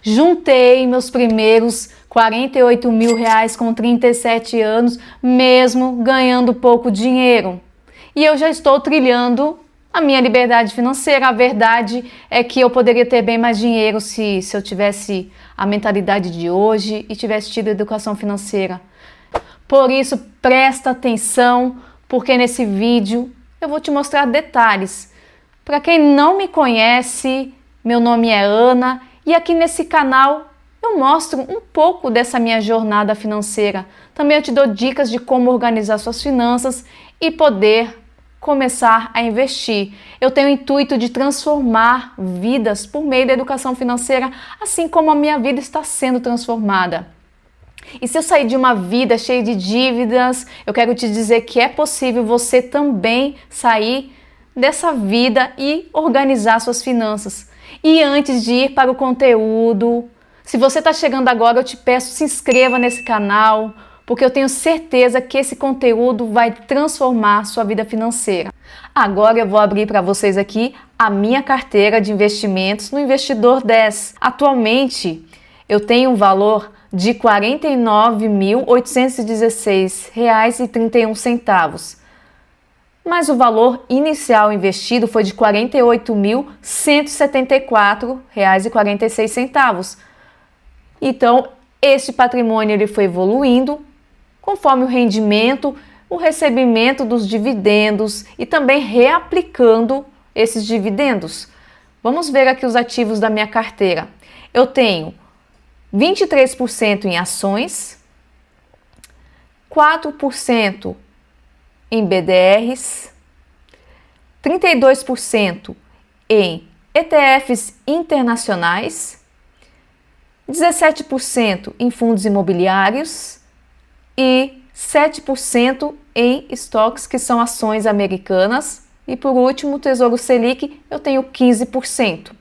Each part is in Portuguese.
Juntei meus primeiros 48 mil reais com 37 anos, mesmo ganhando pouco dinheiro. E eu já estou trilhando a minha liberdade financeira. A verdade é que eu poderia ter bem mais dinheiro se eu tivesse a mentalidade de hoje e tivesse tido educação financeira. Por isso, presta atenção, porque nesse vídeo eu vou te mostrar detalhes. Para quem não me conhece, meu nome é Ana e aqui nesse canal eu mostro um pouco dessa minha jornada financeira. Também eu te dou dicas de como organizar suas finanças e poder começar a investir. Eu tenho o intuito de transformar vidas por meio da educação financeira, assim como a minha vida está sendo transformada. E se eu sair de uma vida cheia de dívidas, eu quero te dizer que é possível você também sair dessa vida e organizar suas finanças. E antes de ir para o conteúdo, se você está chegando agora, eu te peço, se inscreva nesse canal, porque eu tenho certeza que esse conteúdo vai transformar sua vida financeira. Agora eu vou abrir para vocês aqui a minha carteira de investimentos no Investidor 10. Atualmente, eu tenho um valor de R$ 49.816,31. Mas o valor inicial investido foi de R$ 48.174,46. Então, este patrimônio ele foi evoluindo conforme o rendimento, o recebimento dos dividendos e também reaplicando esses dividendos. Vamos ver aqui os ativos da minha carteira. Eu tenho 23% em ações, 4% em BDRs, 32% em ETFs internacionais, 17% em fundos imobiliários e 7% em estoques, que são ações americanas. E por último, o Tesouro Selic, eu tenho 15%.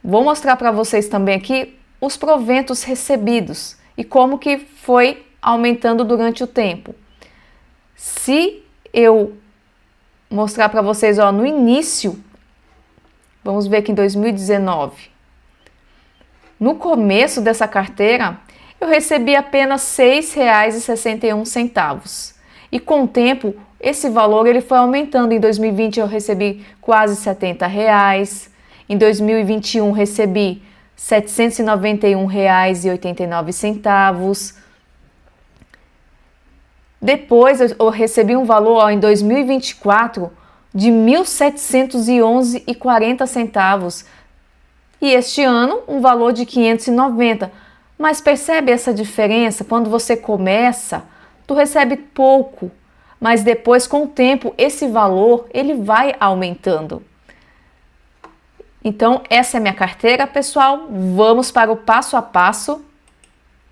Vou mostrar para vocês também aqui os proventos recebidos e como que foi aumentando durante o tempo. Se eu mostrar para vocês, ó, no início, vamos ver aqui em 2019, no começo dessa carteira, eu recebi apenas R$ 6,61. E com o tempo, esse valor ele foi aumentando. Em 2020 eu recebi quase R$ 70. Em 2021 recebi R$ 791,89. Depois eu recebi um valor, ó, em 2024 de R$ 1.711,40. E este ano um valor de R$ 590. Mas percebe essa diferença? Quando você começa, tu recebe pouco, mas depois com o tempo esse valor ele vai aumentando. Então essa é a minha carteira, pessoal. Vamos para o passo a passo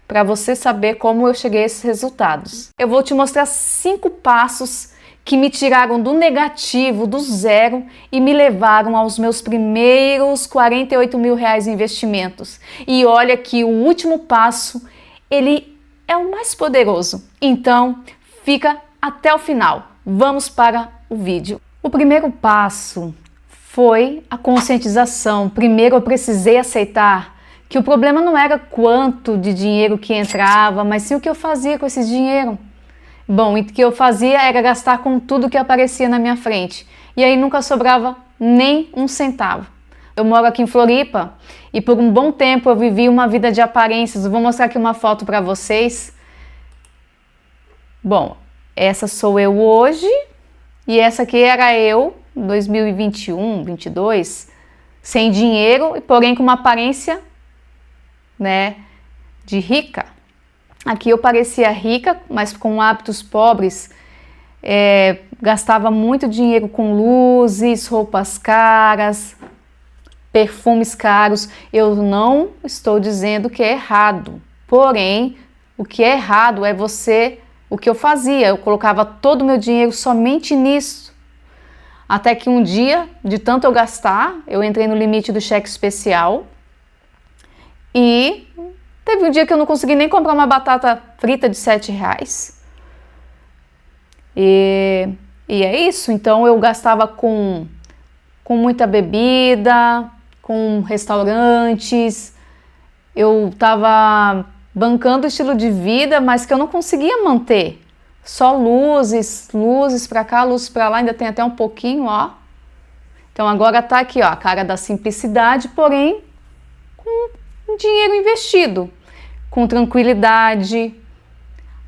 para você saber como eu cheguei a esses resultados. Eu vou te mostrar 5 passos que me tiraram do negativo, do zero, e me levaram aos meus primeiros 48 mil reais em investimentos. E olha que o último passo, ele é o mais poderoso. Então, fica até o final. Vamos para o vídeo. O primeiro passo foi a conscientização. Primeiro eu precisei aceitar que o problema não era quanto de dinheiro que entrava, mas sim o que eu fazia com esse dinheiro. Bom, e o que eu fazia era gastar com tudo que aparecia na minha frente. E aí nunca sobrava nem um centavo. Eu moro aqui em Floripa e por um bom tempo eu vivi uma vida de aparências. Eu vou mostrar aqui uma foto para vocês. Bom, essa sou eu hoje e essa aqui era eu em 2021, 22, sem dinheiro, porém com uma aparência, né, de rica. Aqui eu parecia rica, mas com hábitos pobres, gastava muito dinheiro com luzes, roupas caras, perfumes caros. Eu não estou dizendo que é errado, porém, o que é errado é o que eu fazia, eu colocava todo o meu dinheiro somente nisso. Até que um dia, de tanto eu gastar, eu entrei no limite do cheque especial e teve um dia que eu não consegui nem comprar uma batata frita de R$7. E é isso. Então eu gastava com muita bebida, com restaurantes, Eu estava bancando o estilo de vida, mas que eu não conseguia manter. Só luzes, luzes para cá, luzes para lá, ainda tem até um pouquinho, ó. Então agora tá aqui, ó, a cara da simplicidade, porém com dinheiro investido, com tranquilidade.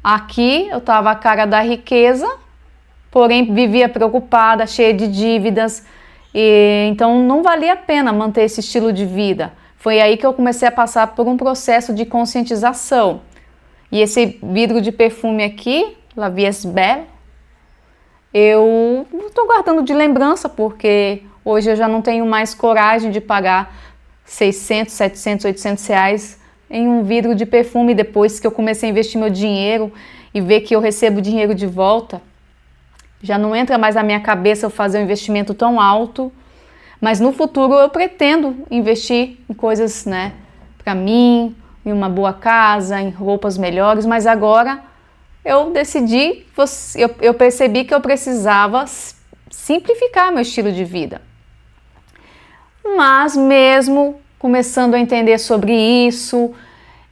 Aqui eu tava a cara da riqueza, porém vivia preocupada, cheia de dívidas, e então não valia a pena manter esse estilo de vida. Foi aí que eu comecei a passar por um processo de conscientização. E esse vidro de perfume aqui, La Vie est Belle, eu estou guardando de lembrança, porque hoje eu já não tenho mais coragem de pagar 600, 700, 800 reais em um vidro de perfume depois que eu comecei a investir meu dinheiro e ver que eu recebo dinheiro de volta. Já não entra mais na minha cabeça eu fazer um investimento tão alto, mas no futuro eu pretendo investir em coisas, né, para mim, em uma boa casa, em roupas melhores, mas agora eu decidi, eu percebi que eu precisava simplificar meu estilo de vida. Mas mesmo começando a entender sobre isso,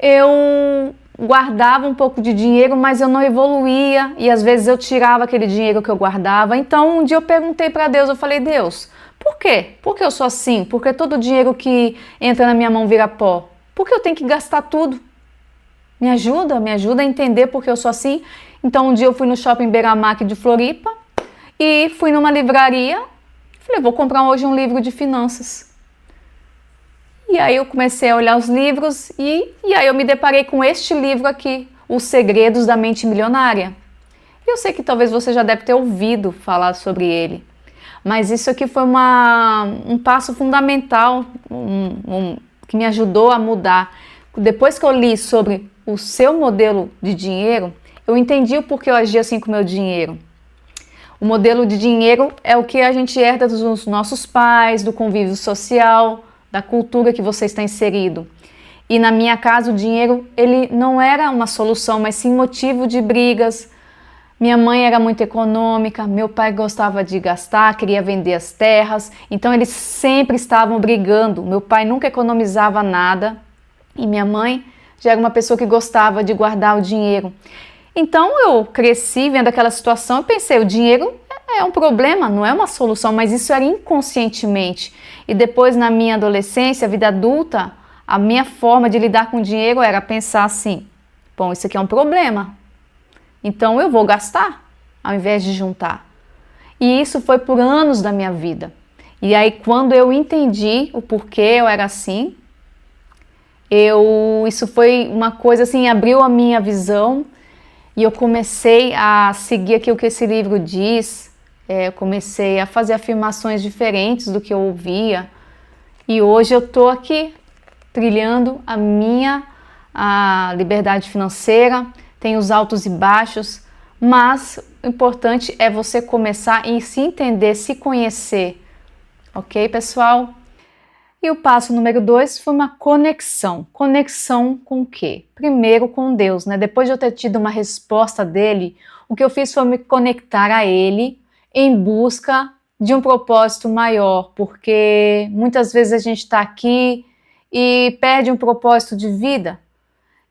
eu guardava um pouco de dinheiro, mas eu não evoluía e às vezes eu tirava aquele dinheiro que eu guardava. Então um dia eu perguntei para Deus, eu falei, Deus, por quê? Por que eu sou assim? Por que todo o dinheiro que entra na minha mão vira pó? Por que eu tenho que gastar tudo? Me ajuda a entender por que eu sou assim. Então um dia eu fui no shopping Beira-Mar de Floripa e fui numa livraria, falei, vou comprar hoje um livro de finanças. E aí eu comecei a olhar os livros e aí eu me deparei com este livro aqui, Os Segredos da Mente Milionária. Eu sei que talvez você já deve ter ouvido falar sobre ele, mas isso aqui foi um passo fundamental, que me ajudou a mudar. Depois que eu li sobre o seu modelo de dinheiro, eu entendi o porquê eu agia assim com o meu dinheiro. O modelo de dinheiro é o que a gente herda dos nossos pais, do convívio social, da cultura que você está inserido. E na minha casa o dinheiro, ele não era uma solução, mas sim motivo de brigas. Minha mãe era muito econômica, meu pai gostava de gastar, queria vender as terras, então eles sempre estavam brigando. Meu pai nunca economizava nada e minha mãe já era uma pessoa que gostava de guardar o dinheiro. Então eu cresci vendo aquela situação e pensei, o dinheiro é um problema, não é uma solução, mas isso era inconscientemente. E depois na minha adolescência, vida adulta, a minha forma de lidar com o dinheiro era pensar assim, bom, isso aqui é um problema, então eu vou gastar ao invés de juntar. E isso foi por anos da minha vida. E aí quando eu entendi o porquê eu era assim, isso foi uma coisa assim, abriu a minha visão e eu comecei a seguir aquilo que esse livro diz. Eu comecei a fazer afirmações diferentes do que eu ouvia e hoje eu estou aqui trilhando a liberdade financeira, tem os altos e baixos, mas o importante é você começar e se entender, se conhecer, ok, pessoal? E o passo número 2 foi uma conexão. Conexão com o quê? Primeiro com Deus, né? Depois de eu ter tido uma resposta dele, o que eu fiz foi me conectar a ele em busca de um propósito maior, porque muitas vezes a gente está aqui e perde um propósito de vida.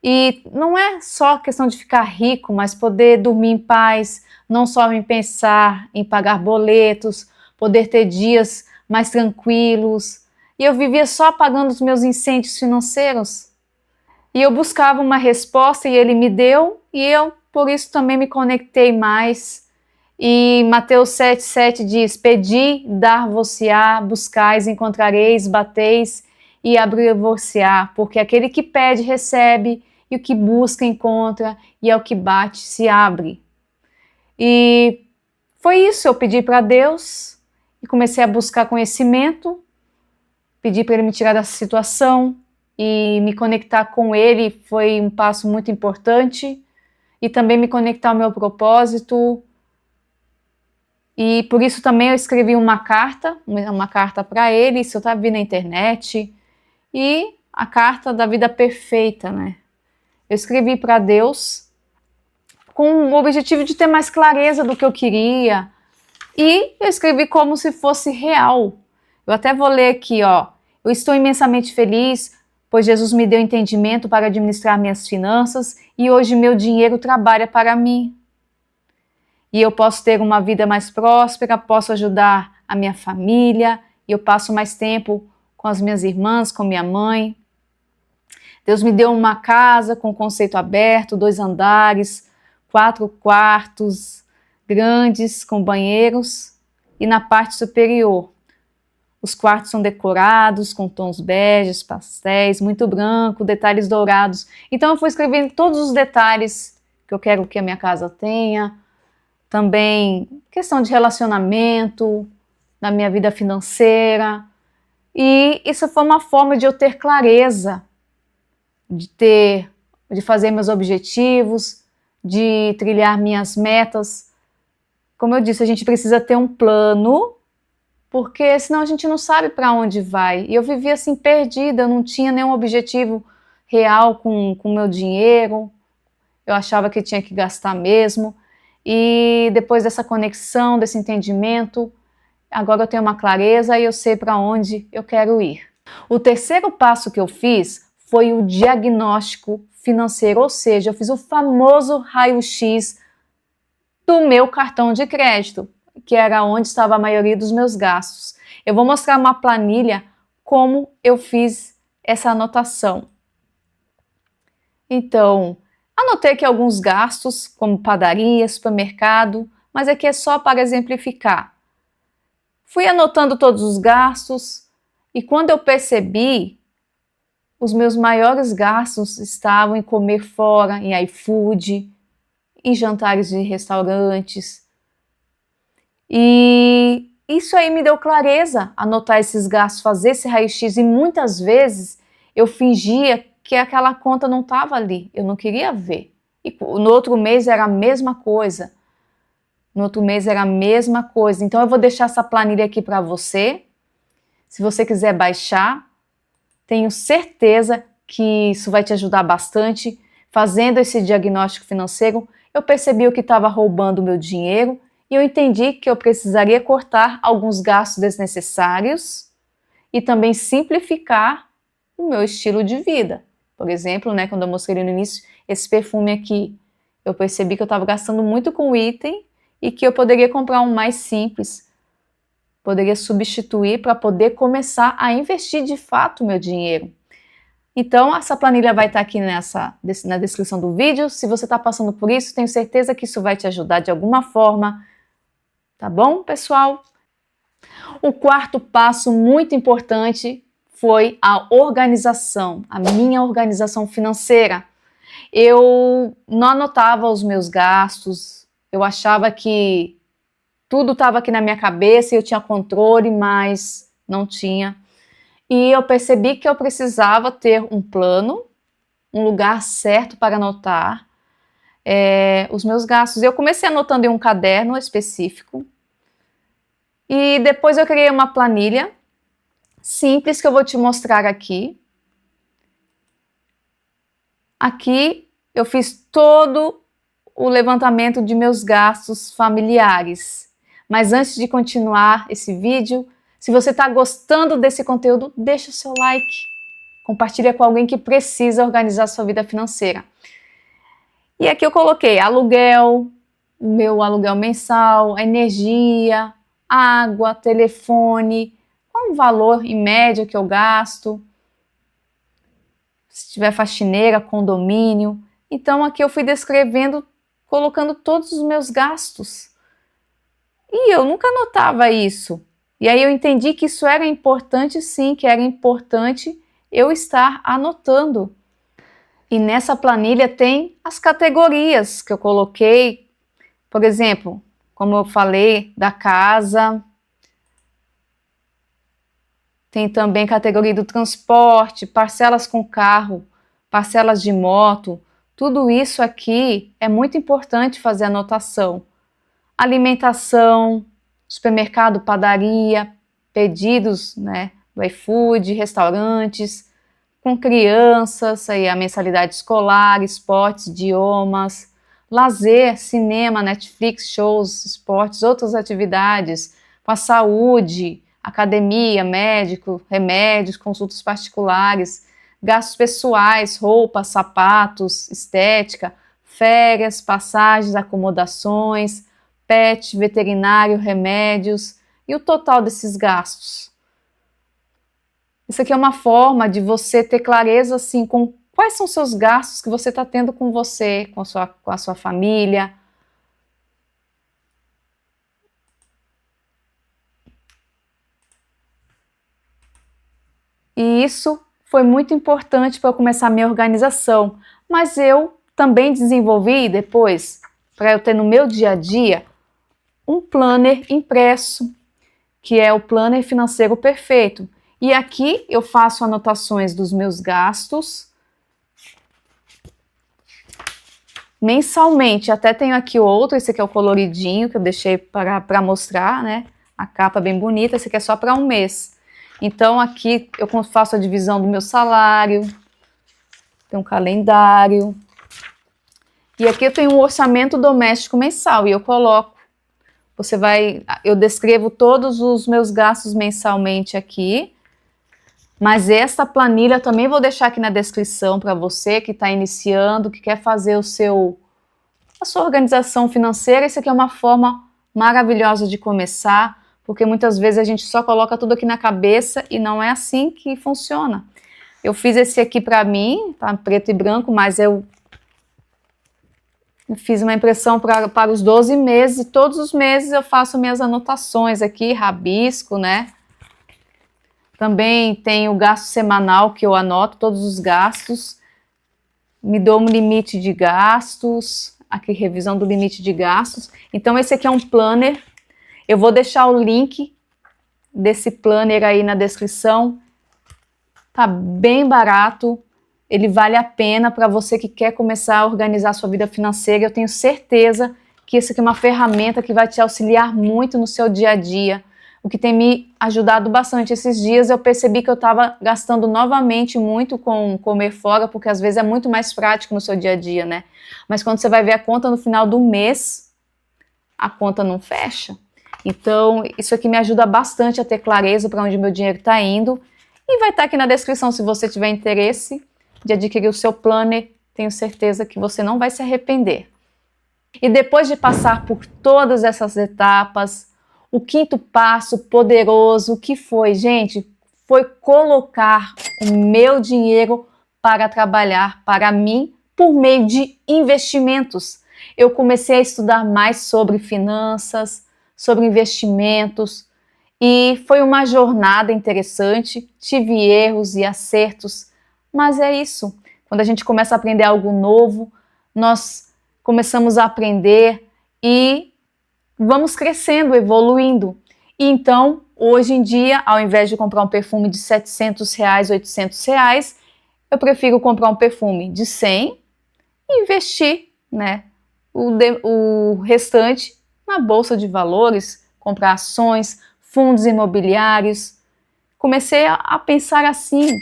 E não é só questão de ficar rico, mas poder dormir em paz, não só em pensar em pagar boletos, poder ter dias mais tranquilos. E eu vivia só pagando os meus incêndios financeiros. E eu buscava uma resposta e ele me deu, e eu por isso também me conectei mais. E Mateus 7,7 diz, pedi, dar-vos-á, buscais, encontrareis, bateis e abrir-vos-á, porque aquele que pede, recebe, e o que busca, encontra, e ao que bate, se abre. E foi isso, eu pedi para Deus, e comecei a buscar conhecimento, pedi para ele me tirar dessa situação, e me conectar com ele foi um passo muito importante, e também me conectar ao meu propósito. E por isso também eu escrevi uma carta para ele, isso eu estava vendo na internet, e a carta da vida perfeita, né? Eu escrevi para Deus com o objetivo de ter mais clareza do que eu queria, e eu escrevi como se fosse real. Eu até vou ler aqui, ó. Eu estou imensamente feliz pois Jesus me deu entendimento para administrar minhas finanças e hoje meu dinheiro trabalha para mim. E eu posso ter uma vida mais próspera, posso ajudar a minha família, e eu passo mais tempo com as minhas irmãs, com minha mãe. Deus me deu uma casa com conceito aberto, 2 andares, 4 quartos grandes com banheiros, e na parte superior os quartos são decorados com tons beges, pastéis, muito branco, detalhes dourados. Então eu fui escrevendo todos os detalhes que eu quero que a minha casa tenha. Também questão de relacionamento, da minha vida financeira. E isso foi uma forma de eu ter clareza, de fazer meus objetivos, de trilhar minhas metas. Como eu disse, a gente precisa ter um plano, porque senão a gente não sabe para onde vai. E eu vivia assim perdida, eu não tinha nenhum objetivo real com o meu dinheiro. Eu achava que tinha que gastar mesmo. E depois dessa conexão, desse entendimento, agora eu tenho uma clareza e eu sei para onde eu quero ir. O terceiro passo que eu fiz foi o diagnóstico financeiro, ou seja, eu fiz o famoso raio-x do meu cartão de crédito, que era onde estava a maioria dos meus gastos. Eu vou mostrar uma planilha como eu fiz essa anotação. Então, anotei aqui alguns gastos, como padaria, supermercado, mas aqui é só para exemplificar. Fui anotando todos os gastos e quando eu percebi, os meus maiores gastos estavam em comer fora, em iFood, em jantares de restaurantes. E isso aí me deu clareza, anotar esses gastos, fazer esse raio-x, e muitas vezes eu fingia que aquela conta não estava ali, eu não queria ver. E no outro mês era a mesma coisa. No outro mês era a mesma coisa. Então eu vou deixar essa planilha aqui para você. Se você quiser baixar, tenho certeza que isso vai te ajudar bastante. Fazendo esse diagnóstico financeiro, eu percebi o que estava roubando o meu dinheiro e eu entendi que eu precisaria cortar alguns gastos desnecessários e também simplificar o meu estilo de vida. Por exemplo, quando eu mostrei no início, esse perfume aqui, eu percebi que eu estava gastando muito com o item e que eu poderia comprar um mais simples, poderia substituir para poder começar a investir de fato o meu dinheiro. Então, essa planilha vai estar aqui na descrição do vídeo. Se você está passando por isso, tenho certeza que isso vai te ajudar de alguma forma. Tá bom, pessoal? O quarto passo muito importante foi a organização, a minha organização financeira. Eu não anotava os meus gastos, eu achava que tudo estava aqui na minha cabeça e eu tinha controle, mas não tinha. E eu percebi que eu precisava ter um plano, um lugar certo para anotar os meus gastos. Eu comecei anotando em um caderno específico e depois eu criei uma planilha simples que eu vou te mostrar aqui. Aqui eu fiz todo o levantamento de meus gastos familiares. Mas antes de continuar esse vídeo, se você está gostando desse conteúdo, deixa o seu like. Compartilha com alguém que precisa organizar sua vida financeira. E aqui eu coloquei aluguel, o meu aluguel mensal, energia, água, telefone, qual o valor em média que eu gasto. Se tiver faxineira, condomínio. Então aqui eu fui descrevendo, colocando todos os meus gastos. E eu nunca anotava isso. E aí eu entendi que isso era importante sim, que era importante eu estar anotando. E nessa planilha tem as categorias que eu coloquei. Por exemplo, como eu falei, da casa. Tem também categoria do transporte, parcelas com carro, parcelas de moto. Tudo isso aqui é muito importante fazer anotação. Alimentação, supermercado, padaria, pedidos, do iFood, restaurantes, com crianças, aí a mensalidade escolar, esportes, idiomas, lazer, cinema, Netflix, shows, esportes, outras atividades, com a saúde, academia, médico, remédios, consultas particulares, gastos pessoais, roupas, sapatos, estética, férias, passagens, acomodações, pet, veterinário, remédios e o total desses gastos. Isso aqui é uma forma de você ter clareza assim com quais são os seus gastos que você está tendo com você, com a sua família. E isso foi muito importante para eu começar a minha organização. Mas eu também desenvolvi depois, para eu ter no meu dia a dia, um planner impresso, que é o Planner Financeiro Perfeito. E aqui eu faço anotações dos meus gastos mensalmente. Até tenho aqui outro, esse aqui é o coloridinho que eu deixei para mostrar, né? A capa bem bonita, esse aqui é só para um mês. Então aqui eu faço a divisão do meu salário, tem um calendário. E aqui eu tenho um orçamento doméstico mensal e eu coloco. Eu descrevo todos os meus gastos mensalmente aqui. Mas essa planilha eu também vou deixar aqui na descrição para você que está iniciando, que quer fazer a sua organização financeira. Isso aqui é uma forma maravilhosa de começar, porque muitas vezes a gente só coloca tudo aqui na cabeça e não é assim que funciona. Eu fiz esse aqui para mim, tá preto e branco, mas eu fiz uma impressão para os 12 meses e todos os meses eu faço minhas anotações aqui, rabisco, né? Também tem o gasto semanal que eu anoto todos os gastos, me dou um limite de gastos, aqui revisão do limite de gastos. Então esse aqui é um planner, eu vou deixar o link desse planner aí na descrição, tá bem barato, ele vale a pena para você que quer começar a organizar a sua vida financeira. Eu tenho certeza que isso aqui é uma ferramenta que vai te auxiliar muito no seu dia a dia. O que tem me ajudado bastante. Esses dias eu percebi que eu estava gastando novamente muito com comer fora, porque às vezes é muito mais prático no seu dia a dia, né? Mas quando você vai ver a conta no final do mês, a conta não fecha. Então, isso aqui me ajuda bastante a ter clareza para onde meu dinheiro está indo. E vai estar aqui na descrição se você tiver interesse de adquirir o seu planner. Tenho certeza que você não vai se arrepender. E depois de passar por todas essas etapas, o quinto passo poderoso, que foi, gente, foi colocar o meu dinheiro para trabalhar para mim por meio de investimentos. Eu comecei a estudar mais sobre finanças, sobre investimentos e foi uma jornada interessante. Tive erros e acertos, mas é isso. Quando a gente começa a aprender algo novo, nós começamos a aprender e vamos crescendo, evoluindo. E então, hoje em dia, ao invés de comprar um perfume de R$700, R$800, eu prefiro comprar um perfume de 100 e investir, né, o restante na bolsa de valores, comprar ações, fundos imobiliários. Comecei a pensar assim,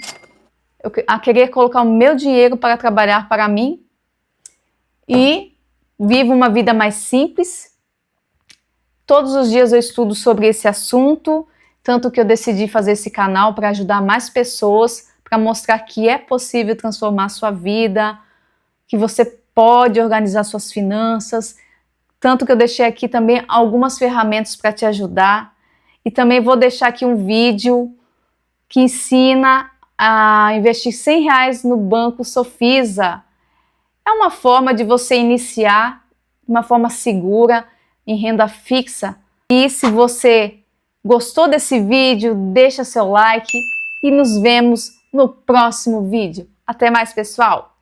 a querer colocar o meu dinheiro para trabalhar para mim e vivo uma vida mais simples. Todos os dias eu estudo sobre esse assunto, tanto que eu decidi fazer esse canal para ajudar mais pessoas, para mostrar que é possível transformar a sua vida, que você pode organizar suas finanças, tanto que eu deixei aqui também algumas ferramentas para te ajudar, e também vou deixar aqui um vídeo que ensina a investir R$100 no Banco Sofisa. É uma forma de você iniciar de uma forma segura, em renda fixa. E se você gostou desse vídeo, deixa seu like e nos vemos no próximo vídeo. Até mais, pessoal!